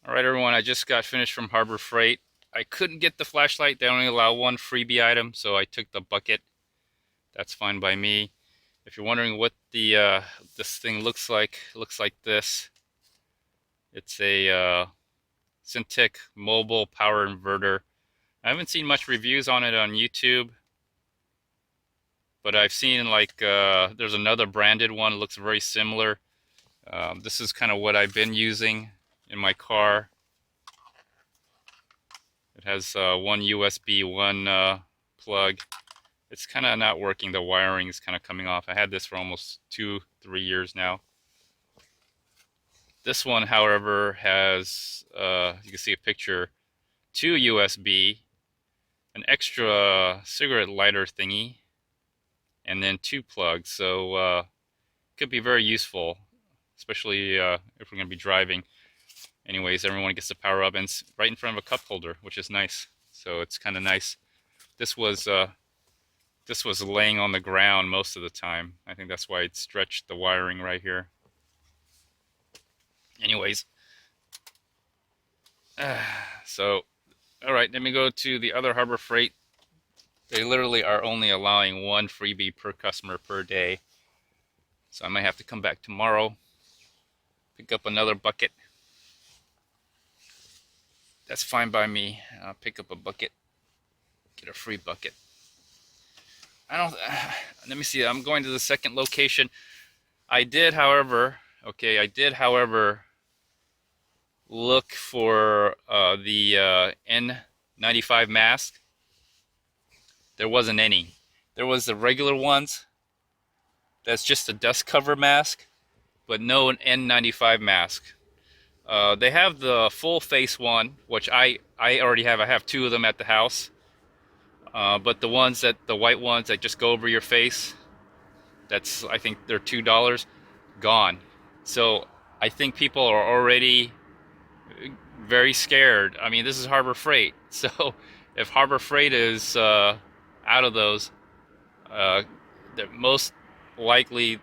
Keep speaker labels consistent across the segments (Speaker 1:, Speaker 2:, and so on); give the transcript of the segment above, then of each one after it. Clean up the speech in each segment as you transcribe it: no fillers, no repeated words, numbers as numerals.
Speaker 1: All right, everyone, I just got finished from Harbor Freight. I couldn't get the flashlight. They only allow one freebie item, so I took the bucket. That's fine by me. If you're wondering what the this thing looks like this. It's a Cintiq mobile power inverter. I haven't seen much reviews on it on YouTube, but I've seen there's another branded one. It looks very similar. This is kind of what I've been using in my car. It has one USB, one plug. It's kind of not working. The wiring is kind of coming off. I had this for almost 2-3 years now. This one, however, has, you can see a picture, 2 USB, an extra cigarette lighter thingy, and then 2 plugs. So it could be very useful, especially if we're going to be driving. Anyways, everyone gets the power up, and it's right in front of a cup holder, which is nice. So it's kind of nice. This was laying on the ground most of the time. I think that's why it stretched the wiring right here. Anyways, so all right, let me go to the other Harbor Freight. They literally are only allowing one freebie per customer per day. So I might have to come back tomorrow, pick up another bucket. That's fine by me. I'll pick up a bucket, get a free bucket. Let me see, I'm going to the second location. I did, however, look for the N95 mask. There wasn't any. There was the regular ones. That's just a dust cover mask, but no N95 mask. They have the full face one, which I already have. I have 2 of them at the house. But the white ones that just go over your face, I think they're $2, gone. So I think people are already very scared. I mean, this is Harbor Freight. So if Harbor Freight is out of those, most likely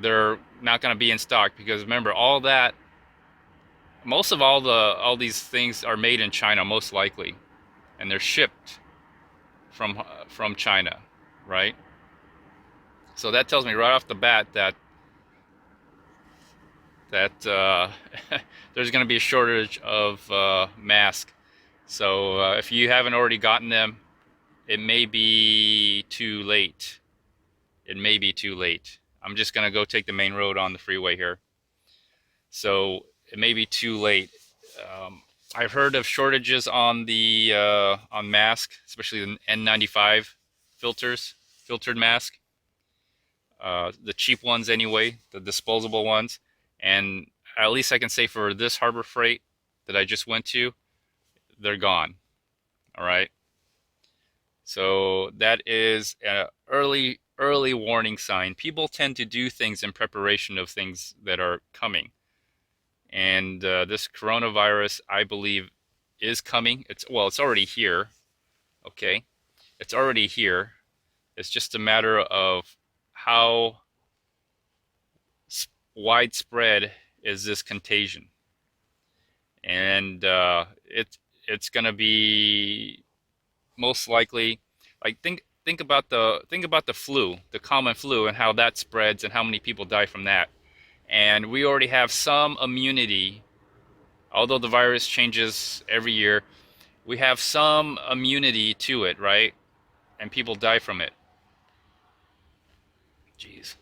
Speaker 1: they're not going to be in stock, because remember, most of all these things are made in China, most likely, and they're shipped from China, right? So that tells me right off the bat that there's going to be a shortage of masks. So if you haven't already gotten them, it may be too late. It may be too late. I'm just going to go take the main road on the freeway here. So it may be too late. I've heard of shortages on on mask, especially the N95 filtered mask. The cheap ones anyway, the disposable ones. And at least I can say for this Harbor Freight that I just went to, they're gone. All right. So that is an early warning sign. People tend to do things in preparation of things that are coming. And this coronavirus, I believe, is coming. It's already here. Okay. It's already here. It's just a matter of how widespread is this contagion. And it's going to be most likely, like, think about the flu, the common flu, and how that spreads and how many people die from that. And we already have some immunity, although the virus changes every year. We have some immunity to it, right? And people die from it. Jeez.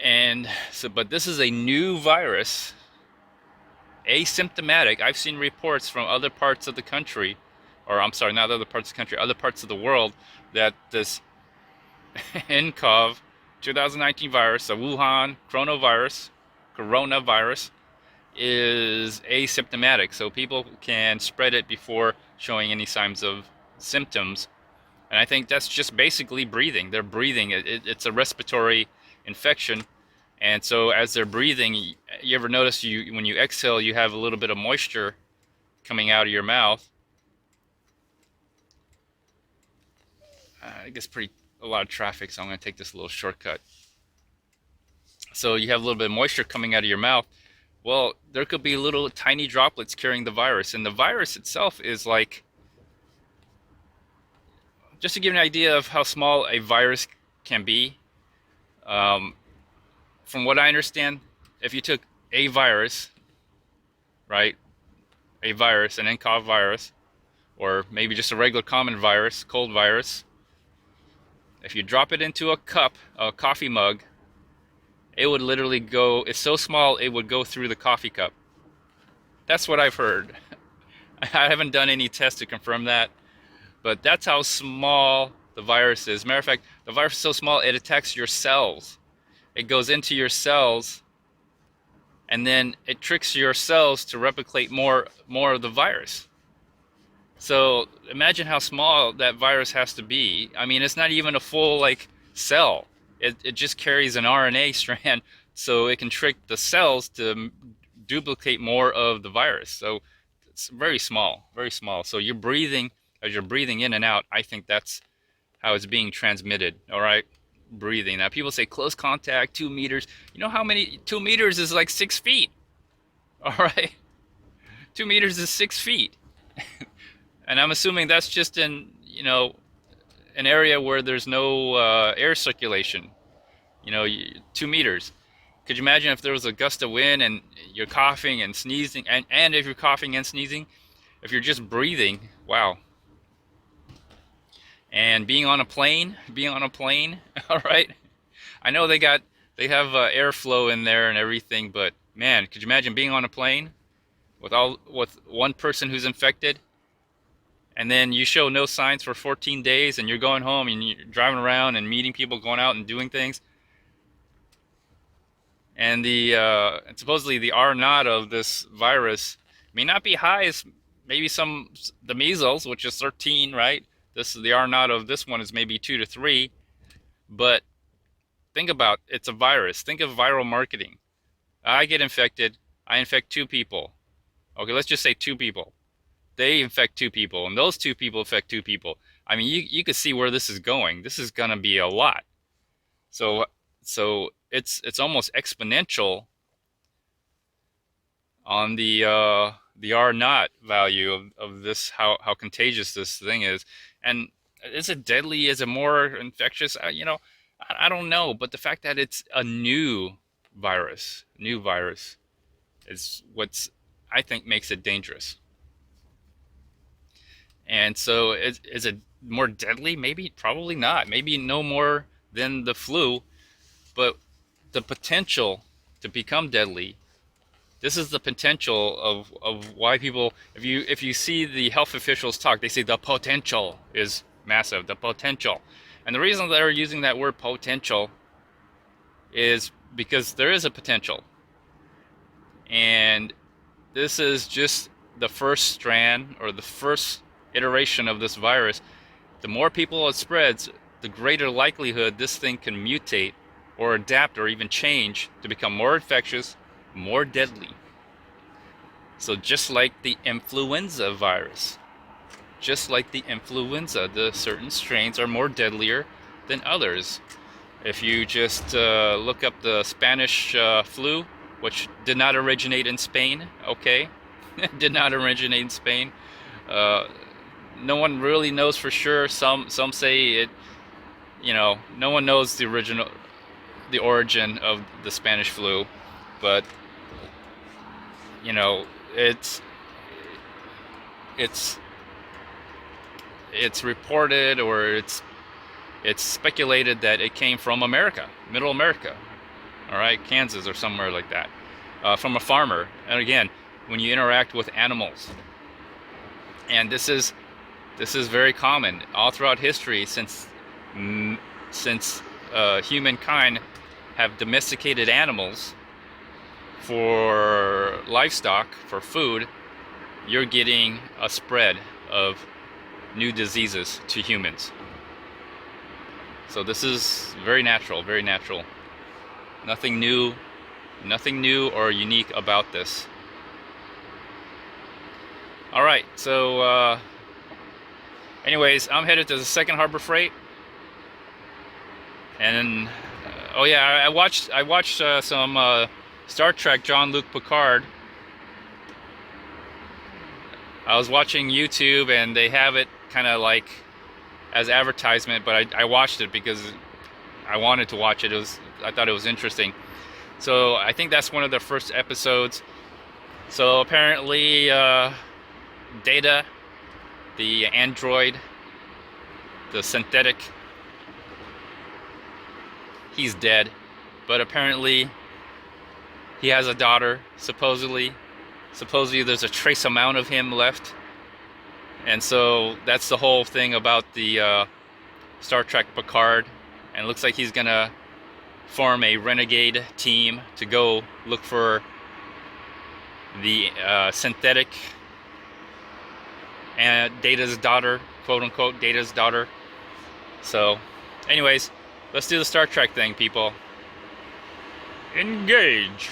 Speaker 1: And so, but this is a new virus, asymptomatic. I've seen reports from other parts of the country, or I'm sorry, not other parts of the country, other parts of the world, that this nCoV 2019 virus, the Wuhan coronavirus, is asymptomatic. So people can spread it before showing any signs of symptoms. And I think that's just basically breathing. They're breathing. It's a respiratory infection. And so as they're breathing, you ever notice when you exhale, you have a little bit of moisture coming out of your mouth. It gets a lot of traffic, so I'm going to take this little shortcut. So you have a little bit of moisture coming out of your mouth. Well, there could be little tiny droplets carrying the virus, and the virus itself is like, just to give you an idea of how small a virus can be, um, from what I understand, if you took a virus, right, a virus, an nCoV virus, or maybe just a regular common virus, cold virus, if you drop it into a cup, a coffee mug, it would literally go, it's so small it would go through the coffee cup. That's what I've heard. I haven't done any tests to confirm that, but that's how small the virus is. Matter of fact, the virus is so small it attacks your cells. It goes into your cells, and then it tricks your cells to replicate more of the virus. So imagine how small that virus has to be. I mean, it's not even a full like cell. It just carries an RNA strand, so it can trick the cells to duplicate more of the virus. So it's very small, very small. So you're breathing, as you're breathing in and out, I think that's how it's being transmitted. All right, breathing. Now people say close contact, 2 meters. You know how many? 2 meters is like 6 feet. All right, 2 meters is 6 feet. And I'm assuming that's just in, you know, an area where there's no air circulation. You know, 2 meters. Could you imagine if there was a gust of wind and you're coughing and sneezing, and if you're coughing and sneezing, if you're just breathing, wow. And being on a plane, all right. I know they have airflow in there and everything, but man, could you imagine being on a plane with one person who's infected, and then you show no signs for 14 days, and you're going home and you're driving around and meeting people, going out and doing things. And supposedly the R naught of this virus may not be high as maybe the measles, which is 13, right? The R naught of this one is maybe 2 to 3. But think about, it's a virus. Think of viral marketing. I get infected. I infect 2 people. Okay, let's just say 2 people. They infect 2 people, and those 2 people infect 2 people. I mean, you can see where this is going. This is gonna be a lot. So it's almost exponential on the R naught value of this, how contagious this thing is. And is it deadly? Is it more infectious? You know, I don't know. But the fact that it's a new virus is what's, I think, makes it dangerous. And so is it more deadly? Maybe, probably not. Maybe no more than the flu, but the potential to become deadly. This is the potential of why people, if you see the health officials talk, they say the potential is massive, the potential. And the reason they're using that word potential is because there is a potential. And this is just the first strand, or the first iteration of this virus. The more people it spreads, the greater likelihood this thing can mutate or adapt or even change to become more infectious, more deadly. So just like the influenza virus, the certain strains are more deadlier than others. If you just look up the Spanish flu, which did not originate in Spain, okay? Did not originate in Spain. No one really knows for sure. Some say it, you know, no one knows the origin of the Spanish flu, but you know, it's reported, or it's speculated that it came from America, Middle America, all right, Kansas or somewhere like that, from a farmer. And again, when you interact with animals, and this is very common all throughout history, since humankind have domesticated animals for livestock, for food, you're getting a spread of new diseases to humans. So this is very natural, very natural. Nothing new or unique about this. All right, so anyways, I'm headed to the second Harbor Freight, and oh yeah, I watched some Star Trek Jean-Luc Picard. I was watching YouTube and they have it kind of like as advertisement, but I watched it because I wanted to watch it. I thought it was interesting. So I think that's one of the first episodes. So apparently Data, the android, the synthetic, he's dead. But apparently he has a daughter, supposedly. Supposedly there's a trace amount of him left. And so that's the whole thing about the Star Trek Picard. And it looks like he's gonna form a renegade team to go look for the synthetic and Data's daughter, quote unquote, Data's daughter. So anyways, let's do the Star Trek thing, people. Engage.